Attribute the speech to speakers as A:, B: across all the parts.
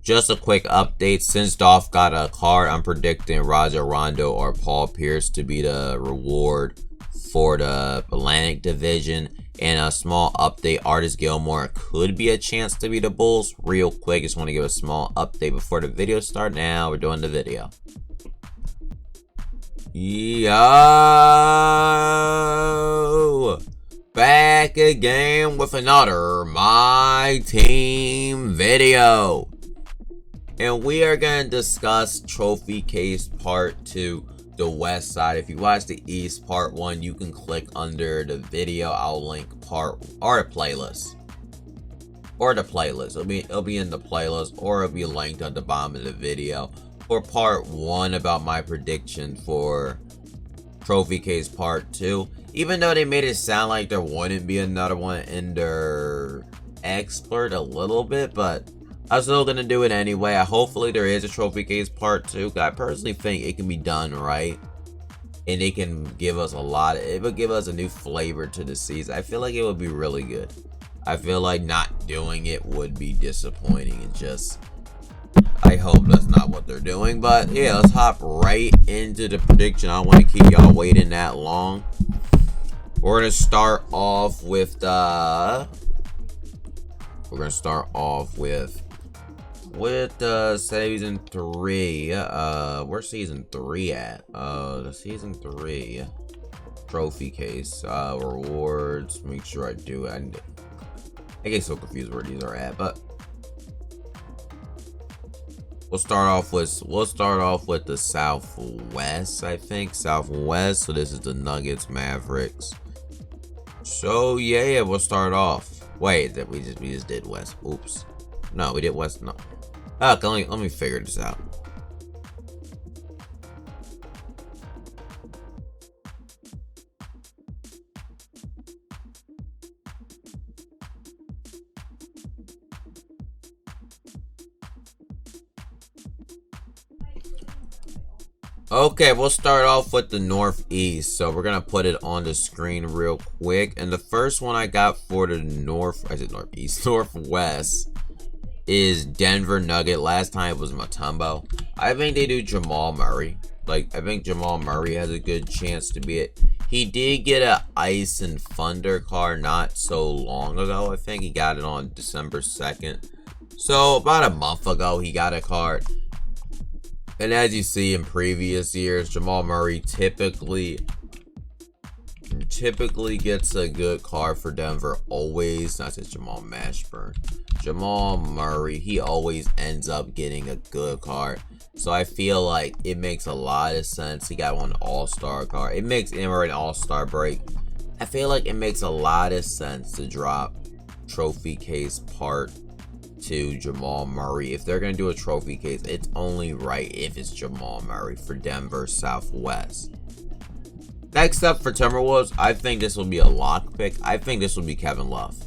A: Just a quick update. Since Dolph got a card, I'm predicting Rajon Rondo or Paul Pierce to be the reward for the Atlantic Division. And a small update, Artis Gilmore could be a chance to be the Bulls. Real quick, just want to give a small update before the video starts. Now we're doing the video. Yo! Back again with another My Team video. And we are going to discuss Trophy Case Part 2, the West Side. If you watch the East Part 1, you can click under the video. I'll link part or the playlist. It'll be in the playlist, or it'll be linked at the bottom of the video. For Part 1 about my prediction for Trophy Case Part 2. Even though they made it sound like there wouldn't be another one in their expert a little bit, but I'm still gonna do it anyway. Hopefully there is a Trophy Case Part 2. I personally think it can be done right, and it can give us it would give us a new flavor to the season. I feel like it would be really good. I feel like not doing it would be disappointing, and just I hope that's not what they're doing. But yeah, let's hop right into the prediction. I don't want to keep y'all waiting that long. We're gonna start off with season 3. Where's season 3 at? The season 3 trophy case rewards. Make sure I do it. I get so confused where these are at, but we'll start off with the Southwest. I think Southwest. So this is the Nuggets, Mavericks. So yeah, we'll start off. Wait, we just did West. Oops. No, we did West. No. Okay, let me figure this out. Okay, we'll start off with the Northeast. So we're gonna put it on the screen real quick. And the first one I got for the Northwest is Denver Nugget. Last time it was Mutombo. I think they do Jamal Murray. I think Jamal Murray has a good chance to be it. He did get an Ice and Thunder card not so long ago. I think he got it on December 2nd. So about a month ago, he got a card. And as you see in previous years, Jamal Murray typically gets a good card for Denver. Always, not just Jamal Mashburn. Jamal Murray, he always ends up getting a good card. So I feel like it makes a lot of sense. He got one All-Star card. It makes him an All-Star break. I feel like it makes a lot of sense to drop Trophy Case Part 2 Jamal Murray. If they're gonna do a trophy case, it's only right if it's Jamal Murray for Denver Southwest. Next up for Timberwolves, I think this will be a lock pick. I think this will be Kevin Love.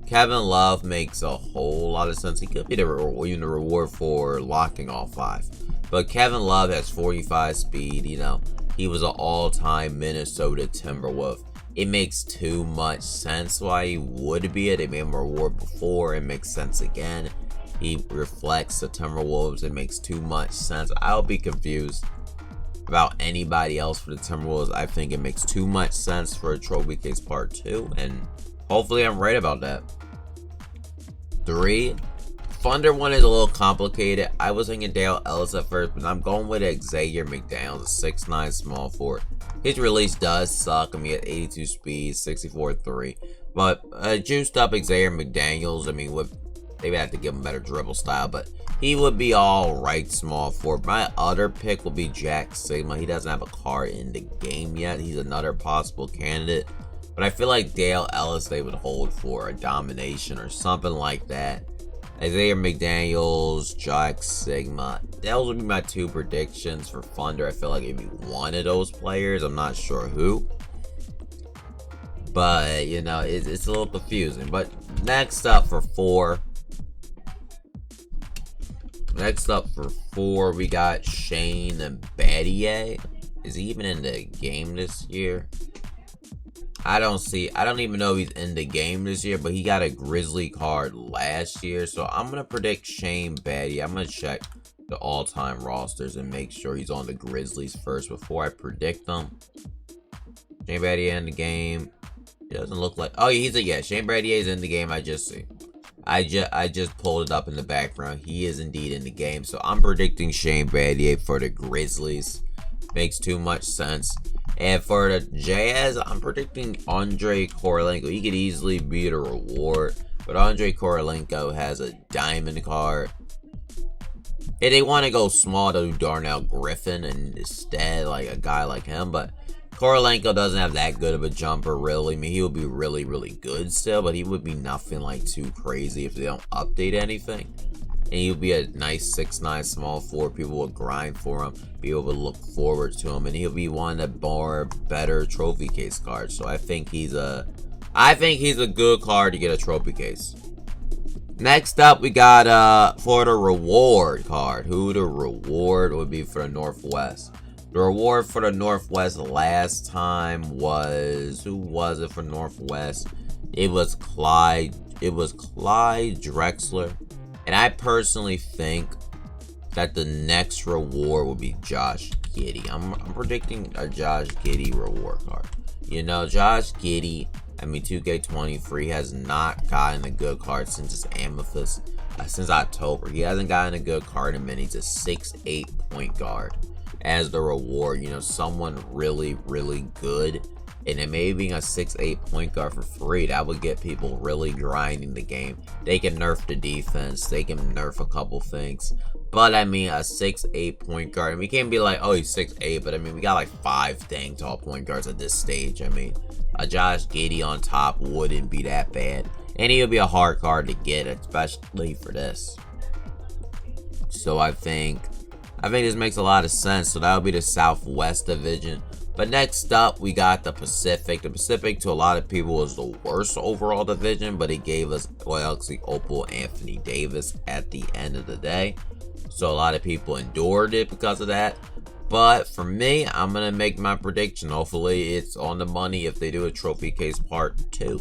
A: Kevin Love makes a whole lot of sense. He could be the reward for locking all 5. But Kevin Love has 45 speed. You know, he was an all-time Minnesota Timberwolf. It makes too much sense why he would be it. They made him a reward before. It makes sense again. He reflects the Timberwolves. It makes too much sense. I'll be confused about anybody else for the Timberwolves. I think it makes too much sense for a Trophy Case Part 2. And hopefully I'm right about that. 3. Thunder one is a little complicated. I was thinking Dale Ellis at first, but I'm going with Xavier McDaniels, a 6'9" small forward. His release does suck. I mean, at 82 speed, 64-3. But juiced up Xavier McDaniels, I mean, they would have to give him better dribble style, but he would be all right small forward. My other pick will be Jack Sigma. He doesn't have a card in the game yet. He's another possible candidate. But I feel like Dale Ellis they would hold for a domination or something like that. Xavier McDaniels, Jack Sigma. Those would be my 2 predictions for Thunder. I feel like it'd be one of those players. I'm not sure who. But, you know, it's a little confusing. But next up for 4. We got Shane Battier. Is he even in the game this year? I don't even know if he's in the game this year, but he got a Grizzly card last year. So I'm going to predict Shane Battier. I'm going to check the all-time rosters and make sure he's on the Grizzlies first before I predict them. Shane Battier in the game. It doesn't look like... Oh, yeah, Shane Battier is in the game. I just see. I just pulled it up in the background. He is indeed in the game. So I'm predicting Shane Battier for the Grizzlies. Makes too much sense. And for the Jazz, I'm predicting Andre Korolenko. He could easily be the reward. But Andre Korolenko has a diamond card. If they want to go small, they'll do Darnell Griffin and instead like a guy like him. But Korolenko doesn't have that good of a jumper, really. I mean, he would be really, really good still, but he would be nothing like too crazy if they don't update anything. And he'll be a nice 6'9" small forward. People will grind for him, be able to look forward to him, and he'll be one of the more better trophy case cards. So I think he's a good card to get a trophy case. Next up, we got for the reward card. Who the reward would be for the Northwest? The reward for the Northwest last time was, who was it for Northwest? It was Clyde Drexler. And I personally think that the next reward will be Josh Giddey. I'm predicting a Josh Giddey reward card. You know, Josh Giddey, I mean, 2K23 has not gotten a good card since his Amethyst, since October. He hasn't gotten a good card in a minute. He's a 6'8" point guard as the reward. You know, someone really, really good. And it may be a 6'8" point guard for free. That would get people really grinding the game. They can nerf the defense. They can nerf a couple things. But, I mean, a 6'8" point guard. I mean, we can't be like, oh, he's 6'8". But, I mean, we got like 5 dang tall point guards at this stage. I mean, a Josh Giddey on top wouldn't be that bad. And he would be a hard card to get, especially for this. So, I think this makes a lot of sense. So, that would be the Southwest Division. But next up, we got the Pacific. The Pacific, to a lot of people, was the worst overall division, but it gave us Galaxy Opal Anthony Davis at the end of the day. So a lot of people endured it because of that. But for me, I'm going to make my prediction. Hopefully, it's on the money if they do a Trophy Case Part 2.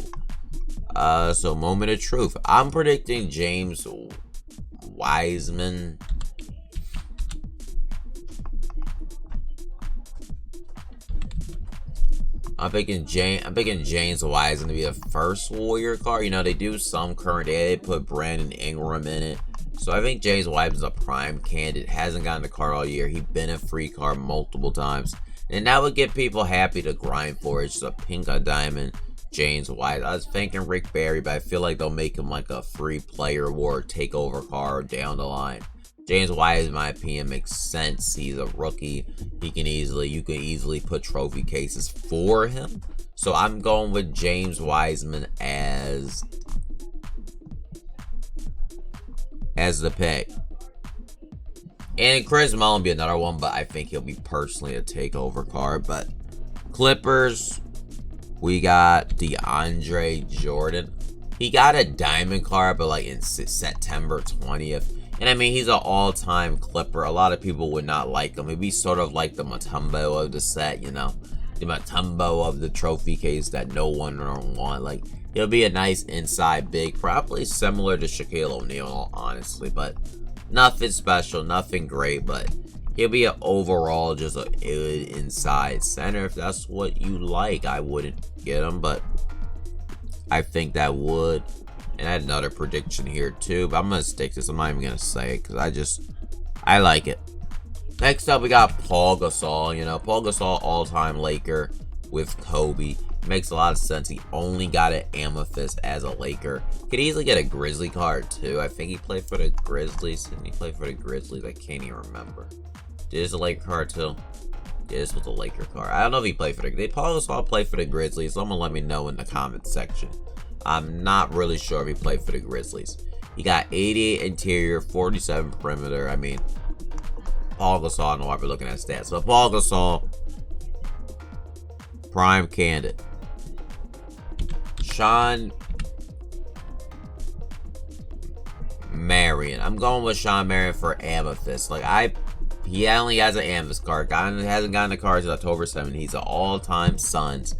A: So, moment of truth. I'm predicting James Wiseman. I'm picking James Wiseman to be the first Warrior card. You know, they do some current day. They put Brandon Ingram in it. So I think James Wiseman's a prime candidate. Hasn't gotten a card all year. He's been a free card multiple times. And that would get people happy to grind for it. It's just a pink or diamond James Wiseman. I was thinking Rick Barry, but I feel like they'll make him like a free player award takeover card down the line. James Wiseman, in my opinion, makes sense. He's a rookie. You can easily put trophy cases for him. So I'm going with James Wiseman as the pick. And Chris Mullin will be another one, but I think he'll be personally a takeover card. But Clippers, we got DeAndre Jordan. He got a diamond card, but like in September 20th. And I mean, he's an all-time Clipper. A lot of people would not like him. He'd be sort of like the Mutombo of the set, you know. The Mutombo of the trophy case that no one will want. Like, he'll be a nice inside big. Probably similar to Shaquille O'Neal, honestly. But nothing special, nothing great. But he'll be an overall just a good inside center. If that's what you like, I wouldn't get him. But I think that would. And I had another prediction here too, but I'm going to stick to this. I'm not even going to say it because I like it. Next up, we got Paul Gasol. You know, Paul Gasol, all-time Laker with Kobe. Makes a lot of sense. He only got an Amethyst as a Laker. Could easily get a Grizzly card too. I think he played for the Grizzlies. Didn't he play for the Grizzlies? I can't even remember. This is a Laker card too. This was a Laker card. I don't know if he played for the... Did Paul Gasol play for the Grizzlies? Someone let me know in the comments section. I'm not really sure if he played for the Grizzlies. He got 88 interior, 47 perimeter. I mean, Paul Gasol, I don't know why we're looking at stats. But Paul Gasol, prime candidate. Sean Marion. I'm going with Sean Marion for Amethyst. Like, he only has an Amethyst card. Hasn't gotten a card since October 7th. He's an all-time Suns.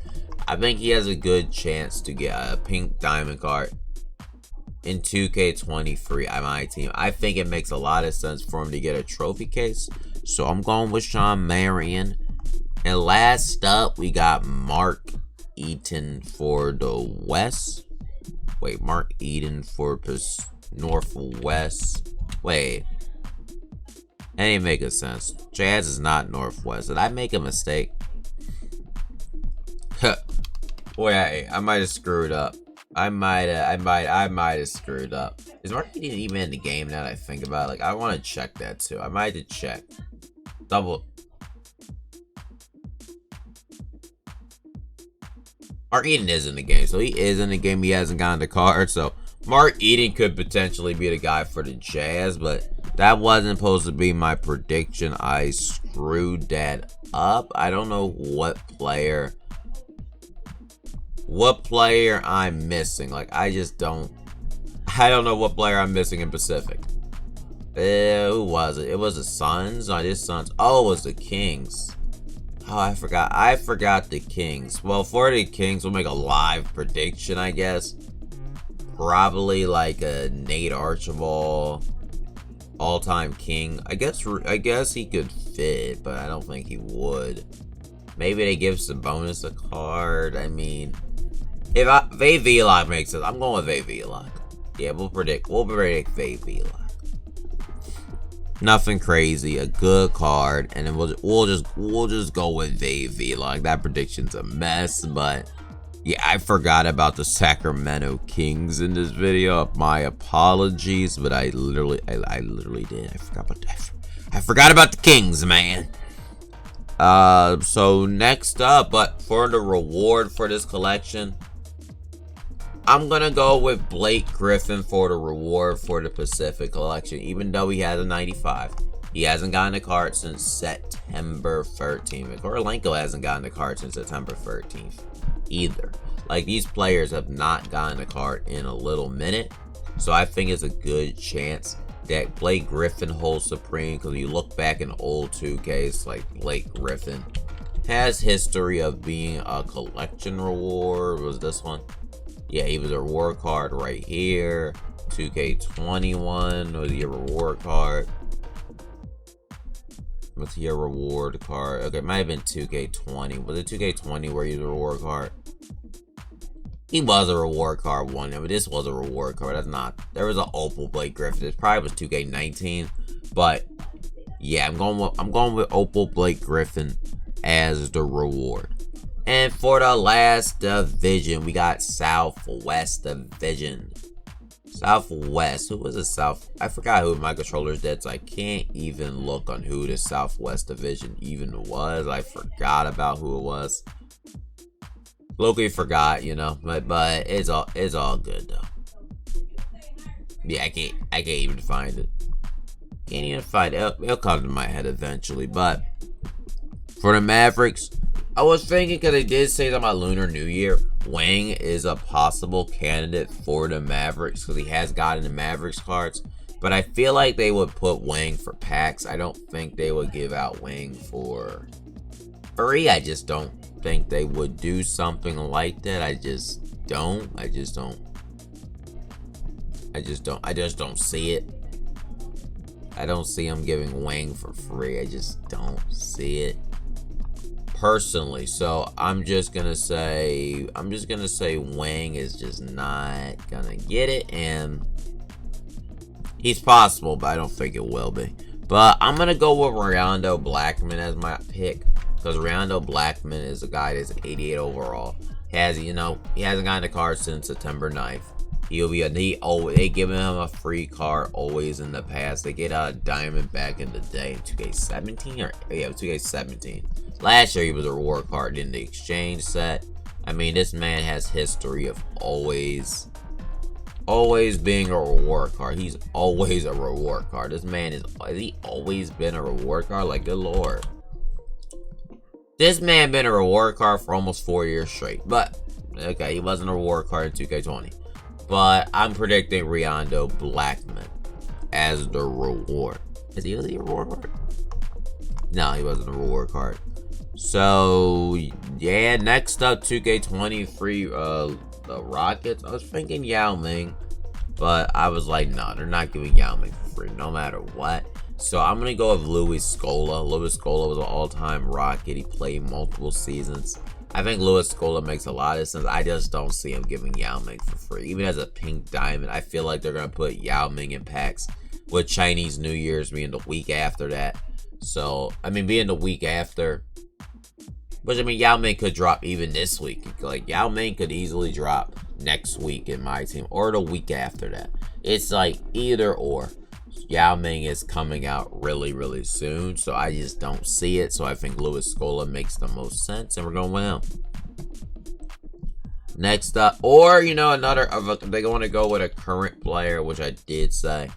A: I think he has a good chance to get a pink diamond card in 2K23 on my team. I think it makes a lot of sense for him to get a trophy case. So I'm going with Sean Marion. And last up, we got Mark Eaton for the West. Wait, Mark Eaton for Northwest. Wait. That ain't making sense. Jazz is not Northwest. Did I make a mistake? Boy, I might have screwed up. I might have screwed up. Is Mark Eaton even in the game now that I think about it? Like, I want to check that too. I might have to check. Double. Mark Eaton is in the game, so he is in the game. He hasn't gotten the card, so Mark Eaton could potentially be the guy for the Jazz, but that wasn't supposed to be my prediction. I screwed that up. I don't know what player I'm missing. Like, I don't know what player I'm missing in Pacific. Who was it? It was the Suns. No, this Suns. Oh, it was the Kings. Oh, I forgot the Kings. Well, for the Kings, we'll make a live prediction, I guess. Probably like a Nate Archibald, all-time King. I guess he could fit, but I don't think he would. Maybe they give Sabonis a card. I mean, if Vay Vlock makes sense, I'm going with Vay Vlock. Yeah, we'll predict Vay Vlock. Nothing crazy, a good card, and then we'll just go with Vay Vlock. That prediction's a mess, but yeah, I forgot about the Sacramento Kings in this video. My apologies, but I literally did. I forgot about the Kings, man. So next up, but for the reward for this collection, I'm gonna go with Blake Griffin for the reward for the Pacific collection. Even though he has a 95, he hasn't gotten a card since September 13th. Korolenko hasn't gotten a card since September 13th either. Like, these players have not gotten a card in a little minute, so I think it's a good chance that Blake Griffin holds supreme. Because you look back in old 2Ks, like, Blake Griffin has history of being a collection reward. Was this one? Yeah, he was a reward card right here. 2K21 was your reward card. What's your reward card? Okay, it might have been 2K20. Was it 2K20 where he was a reward card? He was a reward card one, but this was a reward card. That's not. There was an Opal Blake Griffin. It probably was 2K19, but yeah, I'm going with Opal Blake Griffin as the reward. And for the last division, we got Southwest Division. Southwest. Who was the South? I forgot who my controller's dead, so I can't even look on who the Southwest Division even was. I forgot about who it was. Locally forgot, you know, but it's all good though. Yeah, I can't even find it. Can't even find it. It'll come to my head eventually. But for the Mavericks, I was thinking, because they did say that my Lunar New Year, Wang is a possible candidate for the Mavericks because he has gotten the Mavericks cards. But I feel like they would put Wang for packs. I don't think they would give out Wang for free. I just don't think they would do something like that. I just don't see it. I don't see them giving Wang for free. I just don't see it personally. So I'm just gonna say Wang is just not gonna get it, and he's possible, but I don't think it will be. But I'm gonna go with Rondo Blackman as my pick, because Rondo Blackman is a guy that's 88 overall. He hasn't gotten a card since September 9th. They given him a free card always in the past. They get a diamond back in the day in 2K17 2K17. Last year he was a reward card in the exchange set. I mean, this man has history of always being a reward card. He's always a reward card. This man has he always been a reward card? Like, good lord. This man been a reward card for almost 4 years straight. But okay, he wasn't a reward card in 2K20. But I'm predicting Rondo Blackman as the reward. Was he a reward card? No, he wasn't a reward card. So yeah, next up 2K23 the Rockets. I was thinking Yao Ming, but I was like, no, they're not giving Yao Ming for free no matter what. So I'm gonna go with Luis Scola. Luis Scola was an all-time Rocket. He played multiple seasons. I think Luis Scola makes a lot of sense. I just don't see him giving Yao Ming for free. Even as a pink diamond, I feel like they're gonna put Yao Ming in packs with Chinese New Year's being the week after that. So I mean, being the week after. Which, I mean, Yao Ming could drop even this week. Like, Yao Ming could easily drop next week in my team. Or the week after that. It's like either or. Yao Ming is coming out really, really soon. So, I just don't see it. So, I think Luis Scola makes the most sense. And we're going with him. Next up. Or, you know, another. They want to go with a current player, which I did say.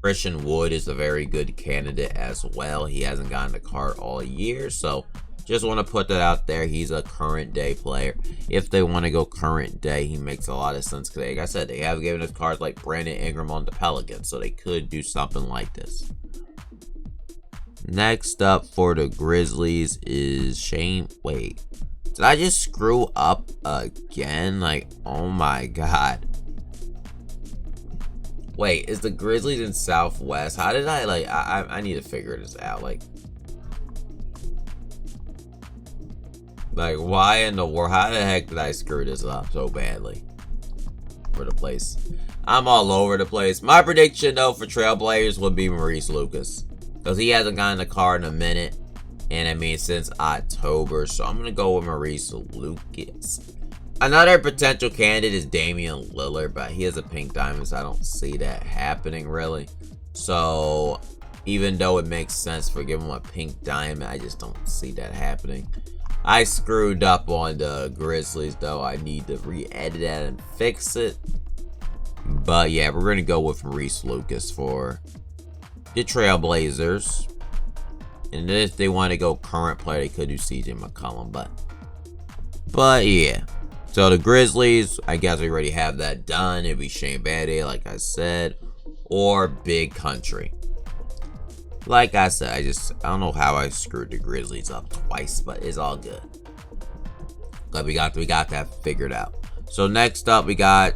A: Christian Wood is a very good candidate as well. He hasn't gotten the card all year. So, just want to put that out there. He's a current day player. If they want to go current day, he makes a lot of sense. Because like I said, they have given us cards like Brandon Ingram on the Pelicans. So they could do something like this. Next up for the Grizzlies is Shane. Wait. Did I just screw up again? Like, oh my god. Wait, is the Grizzlies in Southwest? How did I, like, I need to figure this out. Like, why in the world? How the heck did I screw this up so badly? For the place. I'm all over the place. My prediction, though, for Trailblazers would be Maurice Lucas. Because he hasn't gotten a card in a minute. And, I mean, since October. So, I'm going to go with Maurice Lucas. Another potential candidate is Damian Lillard. But he has a pink diamond, so I don't see that happening, really. So, even though it makes sense for giving him a pink diamond, I just don't see that happening. I screwed up on the Grizzlies, though. I need to re-edit that and fix it. But yeah, we're going to go with Maurice Lucas for the Trailblazers. And if they want to go current player, they could do CJ McCollum. But yeah. So the Grizzlies, I guess we already have that done. It'd be Shane Battier, like I said. Or Big Country. Like I said, I don't know how I screwed the Grizzlies up twice, but it's all good. But we got that figured out. So next up, we got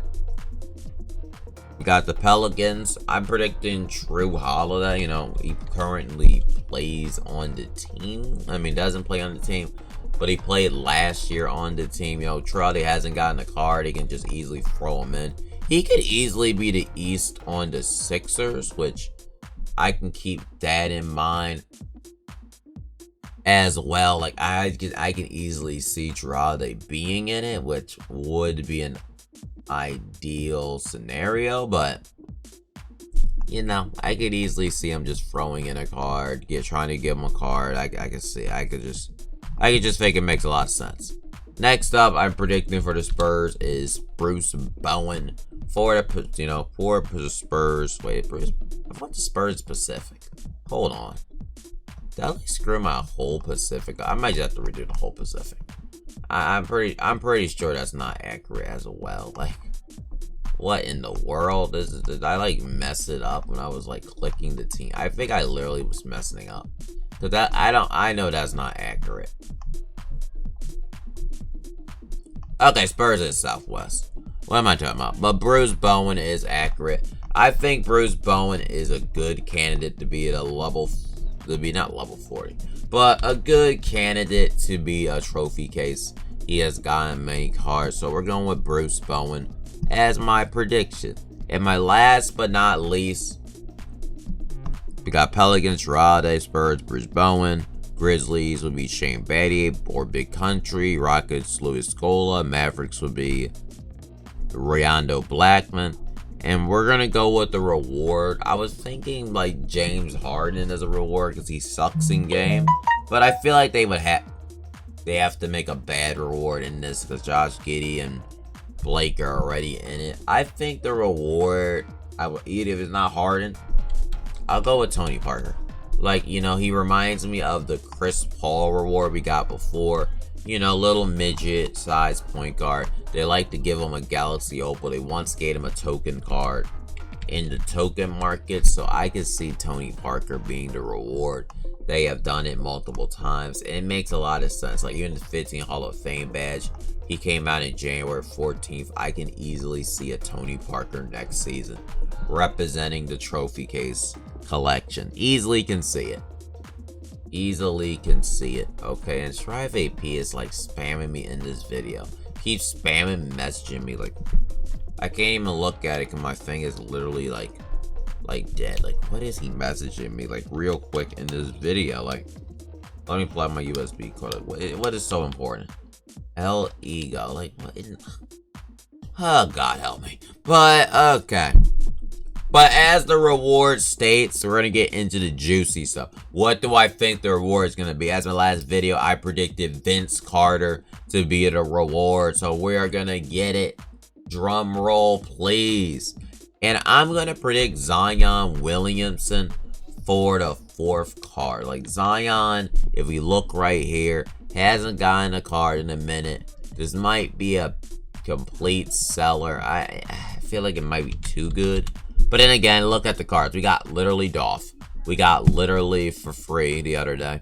A: the Pelicans. I'm predicting Drew Holiday. You know, he currently plays on the team. I mean, doesn't play on the team, but he played last year on the team. You know, Drew Holiday hasn't gotten a card. He can just easily throw him in. He could easily be the East on the Sixers, which I can keep that in mind as well. Like, I can easily see Drew Holiday being in it, which would be an ideal scenario, but you know, I could easily see him just throwing in a card, trying to give him a card. I could just think it makes a lot of sense. Next up, I'm predicting for the Spurs is Bruce Bowen for the Spurs. Wait, I thought the Spurs Pacific. Hold on. Did I screw my whole Pacific? I might just have to redo the whole Pacific. I'm pretty sure that's not accurate as well. Like, what in the world? Did I like mess it up when I was like clicking the team? I think I literally was messing up. Cause I know that's not accurate. Okay, Spurs is Southwest. What am I talking about? But Bruce Bowen is accurate. I think Bruce Bowen is a good candidate to be at a level, not level 40, but a good candidate to be a trophy case. He has gotten many cards, so we're going with Bruce Bowen as my prediction. And my last but not least, we got Pelicans, Rade, Spurs, Bruce Bowen. Grizzlies would be Shane Battier or Big Country. Rockets, Luis Scola. Mavericks would be Rondo Blackman. And we're going to go with the reward. I was thinking like James Harden as a reward because he sucks in game. But I feel like they have to make a bad reward in this because Josh Giddey and Blake are already in it. I think the reward, if it's not Harden, I'll go with Tony Parker. Like, you know, he reminds me of the Chris Paul reward we got before. You know, little midget size point guard. They like to give him a Galaxy Opal. They once gave him a token card in the token market. So I could see Tony Parker being the reward. They have done it multiple times, and it makes a lot of sense. Like, even the 15 Hall of Fame badge, he came out in January 14th. I can easily see a Tony Parker next season representing the trophy case collection. Easily can see it. Easily can see it. Okay, and Strive AP is like spamming me in this video. Keeps spamming, messaging me. Like, I can't even look at it because my thing is literally like dead. Like, what is he messaging me like real quick in this video? Like, let me plug my USB cord. Like, what is so important? El Ego. Like, what is... Oh, God help me. But, okay. But as the reward states, we're going to get into the juicy stuff. What do I think the reward is going to be? As my last video, I predicted Vince Carter to be the reward. So we are going to get it. Drum roll, please. And I'm going to predict Zion Williamson for the 4th card. Like, Zion, if we look right here, hasn't gotten a card in a minute. This might be a complete seller. I feel like it might be too good. But then again, look at the cards. We got literally Dolph. We got literally for free the other day.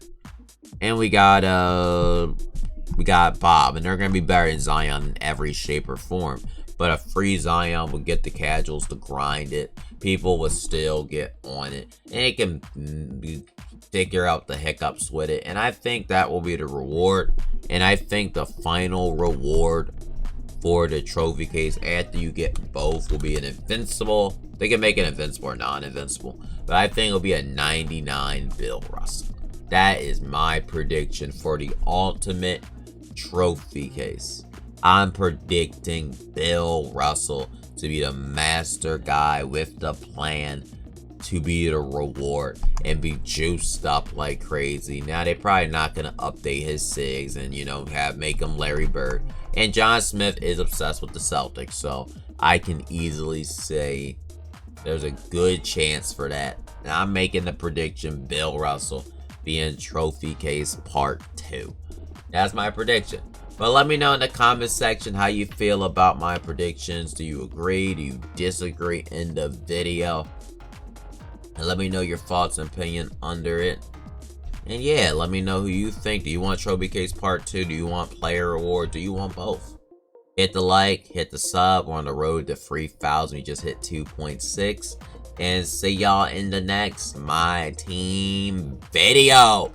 A: And we got Bob. And they're going to be better than Zion in every shape or form. But a free Zion would get the casuals to grind it. People would still get on it. And it can figure out the hiccups with it. And I think that will be the reward. And I think the final reward for the trophy case after you get both will be an invincible. They can make it invincible or non-invincible. But I think it'll be a 99 Bill Russell. That is my prediction for the ultimate trophy case. I'm predicting Bill Russell to be the master guy with the plan to be the reward and be juiced up like crazy. Now, they're probably not going to update his SIGs and, you know, make him Larry Bird. And John Smith is obsessed with the Celtics, so I can easily say there's a good chance for that. Now, I'm making the prediction Bill Russell being trophy case part 2. That's my prediction. But let me know in the comment section how you feel about my predictions. Do you agree? Do you disagree in the video? And let me know your thoughts and opinion under it. And yeah, let me know who you think. Do you want Trophy Case Part 2? Do you want Player Award? Do you want both? Hit the like, hit the sub. We're on the road to 3,000. We just hit 2.6. And see y'all in the next My Team video.